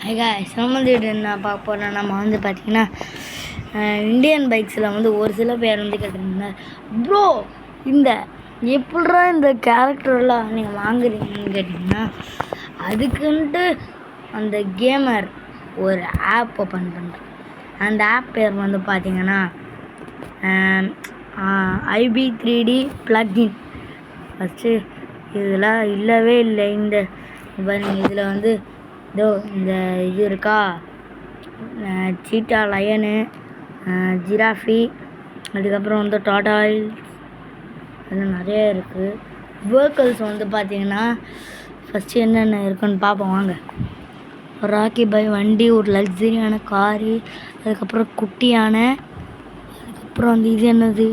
நம்ம வந்து என்ன பார்க்க போகிறோம், நம்ம வந்து பார்த்திங்கன்னா இந்தியன் பைக்ஸில் வந்து ஒரு சில பேர் வந்து கேட்டிருந்தாங்க, ப்ரோ இந்த எப்படிரா இந்த கேரக்டர்லாம் நீங்கள் வாங்குறீங்கன்னு கேட்டிங்கன்னா, அதுக்குன்ட்டு அந்த கேமர் ஒரு ஆப் ஓப்பன் பண்ணுறேன். அந்த ஆப் பேர் வந்து பார்த்திங்கன்னா IB3D ப்ளக்இன். ஃபஸ்ட்டு இதெல்லாம் இல்லவே இல்லை. இந்த இதில் வந்து இதோ இந்த இது இருக்கா, சீட்டா லயனு, ஜிராஃபி, அதுக்கப்புறம் வந்து டாடாயில்ஸ், அது நிறைய இருக்குது. வெஹிக்கல்ஸ் வந்து பார்த்திங்கன்னா ஃபஸ்ட்டு என்னென்ன இருக்குன்னு பார்ப்போம் வாங்க. ராக்கி பை வண்டி, ஒரு லக்ஸரியான காரு, அதுக்கப்புறம் குட்டியான, அதுக்கப்புறம் வந்து இது என்னது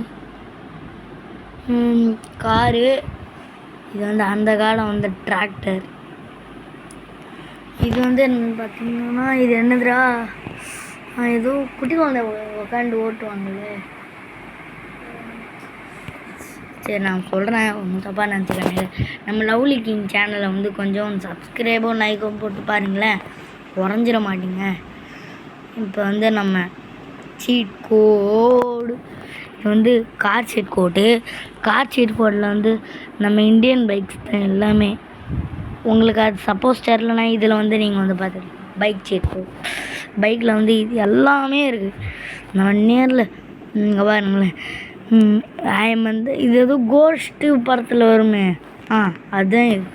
காரு, இது வந்து அந்த காலம் வந்து டிராக்டர். இது வந்து என்ன பார்த்தீங்கன்னா, இது என்னதுடா, ஏதோ குட்டி குழந்தை உட்காந்து ஓட்டுவாங்களே. சரி நான் சொல்கிறேன், ஒன்றும் தப்பாக நினச்சிக்காங்க. நம்ம லவ்லி கிங் சேனலை வந்து கொஞ்சம் சப்ஸ்கிரைபும் லைக்கும் போட்டு பாருங்களேன், உறைஞ்சிட மாட்டிங்க. இப்போ வந்து நம்ம சீட் கோடு, இது வந்து car cheat code. Car cheat கோடில் வந்து நம்ம இந்தியன் பைக்ஸ் தான் எல்லாமே. உங்களுக்கு அது சப்போஸ் தெரிலனா இதில் வந்து நீங்கள் வந்து பார்த்துருக்கீங்க பைக் சீட் கோட். பைக்கில் வந்து இது எல்லாமே இருக்குது. நான் நேரில் இங்கே பாருங்களேன், வந்து இது எதுவும் கோஸ்ட்டு படத்தில் வருமே, அதுதான் இது.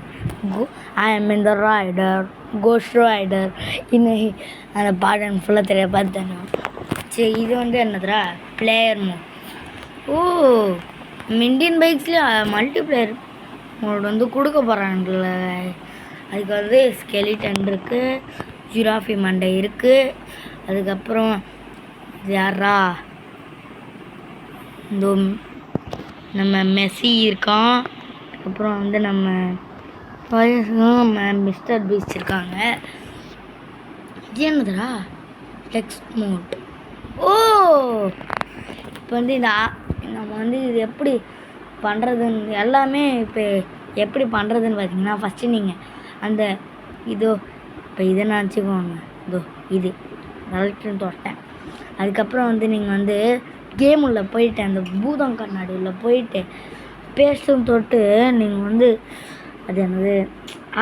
ஐஎம் இந்த ரைடர், கோஸ்ட் ரைடர், இன்னைக்கு அந்த பாடம் ஃபுல்லாக தெரிய பார்த்துட்டேன். சரி இது வந்து என்னதுடா, பிளேயர் மோட். இந்தியன் பைக்ஸ்லேயே மல்டிப்ளேயர் மோட் வந்து கொடுக்க போகிறாங்கல்ல. அதுக்கு வந்து ஸ்கெலிட்டன் இருக்குது, ஜிராஃபி மண்டை இருக்குது, அதுக்கப்புறம் யாரா இந்த நம்ம மெஸ்ஸி இருக்கான், அதுக்கப்புறம் வந்து நம்ம மிஸ்டர் பீஸ்ட் இருக்காங்க. இது என்னதுடா, டெக்ஸ்ட் மோட். இப்போ வந்து நம்ம வந்து இது எப்படி பண்ணுறதுன்னு எல்லாமே இப்போ எப்படி பண்ணுறதுன்னு பார்த்தீங்கன்னா, ஃபஸ்ட்டு நீங்கள் அந்த இதோ இப்போ இதை நினச்சிக்கோங்க, இதோ இது கரெக்டுன்னு தொட்டேன். அதுக்கப்புறம் வந்து நீங்கள் வந்து கேம் உள்ள போயிட்டு அந்த பூதம் கண்ணாடி உள்ள போயிட்டு பேஸ்ட்டும் தொட்டு நீங்கள் வந்து அது என்னது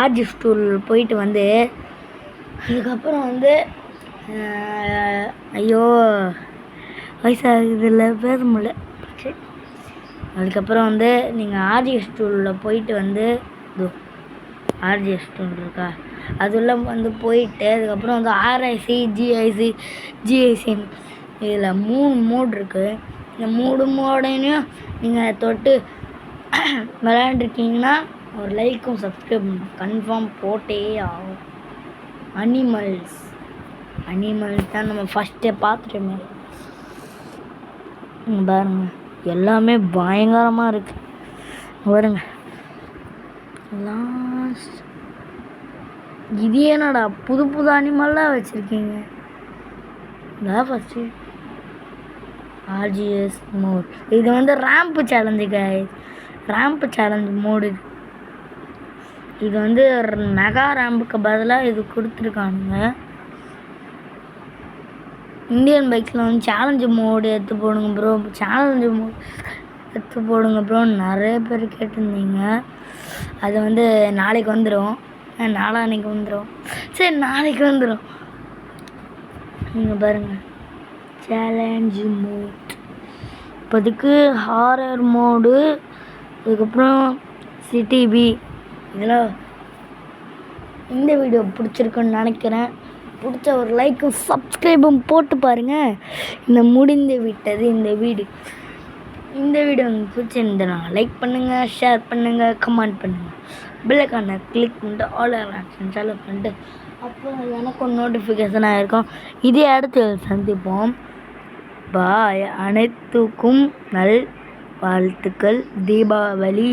ஆர்ஜி ஸ்டூல் போயிட்டு வந்து அதுக்கப்புறம் வந்து ஐயோ வயசாகுதில்ல பேச முடியல. சரி அதுக்கப்புறம் வந்து நீங்கள் ஆர்ஜிஎஸ் ஸ்டூலில் போயிட்டு வந்து இதோ ஆர்ஜிஎஸ் ஸ்டூல் இருக்கா, அதுள்ள வந்து போயிட்டு அதுக்கப்புறம் வந்து RIC GIC இதில் 3 மோட் இருக்குது. இந்த 3 மோடையும் நீங்கள் தொட்டு விளையாண்டுருக்கீங்கன்னா ஒரு லைக்கும் சப்ஸ்கிரைப் கன்ஃபார்ம் போட்டே ஆகும். அனிமல்ஸ் தான் நம்ம ஃபஸ்ட்டே பார்த்துட்டோமே. பாருங்க எல்லாமே பயங்கரமாக இருக்குது. பாருங்க லாஸ்ட் இது என்னடா புது அனிமல்லாம் வச்சுருக்கீங்க. இதான் ஃபஸ்ட்டு RGS மோட். இது வந்து ரேம்ப் சேலஞ்சு மோடு. இது வந்து மெகா ரேம்புக்கு பதிலாக இது கொடுத்துருக்கானுங்க. இந்தியன் பைக்ஸில் வந்து சேலஞ்சு மோடு எடுத்து போடுங்க ப்ரோ, சேலஞ்சு மோடு எடுத்து போடுங்க ப்ரோ நிறைய பேர் கேட்டிருந்தீங்க. அது வந்து நாளைக்கு வந்துடும், நாளான்னைக்கு வந்துடும். சரி நாளைக்கு வந்துடும். நீங்கள் பாருங்கள் சேலஞ்சு மோட். இப்போதுக்கு ஹாரர் மோடு, அதுக்கப்புறம் சிட்டிபி. இதெல்லாம் இந்த வீடியோ பிடிச்சிருக்குன்னு நினைக்கிறேன். பிடிச்ச ஒரு லைக்கும் சப்ஸ்கிரைபும் போட்டு பாருங்கள். முடிந்து விட்டது இந்த வீடியோ உங்களுக்கு பிடிச்சிருந்தா லைக் பண்ணுங்கள், ஷேர் பண்ணுங்கள், கமெண்ட் பண்ணுங்கள், பெல்லைக்கான கிளிக் பண்ணிட்டு ஆல் ஆக்ஷன் செலக்ட் பண்ணிட்டு அப்போ எனக்கும் நோட்டிஃபிகேஷன் ஆகிருக்கும். இதே அடுத்து சந்திப்போம். பாய். அனைத்துக்கும் நல் வாழ்த்துக்கள். தீபாவளி.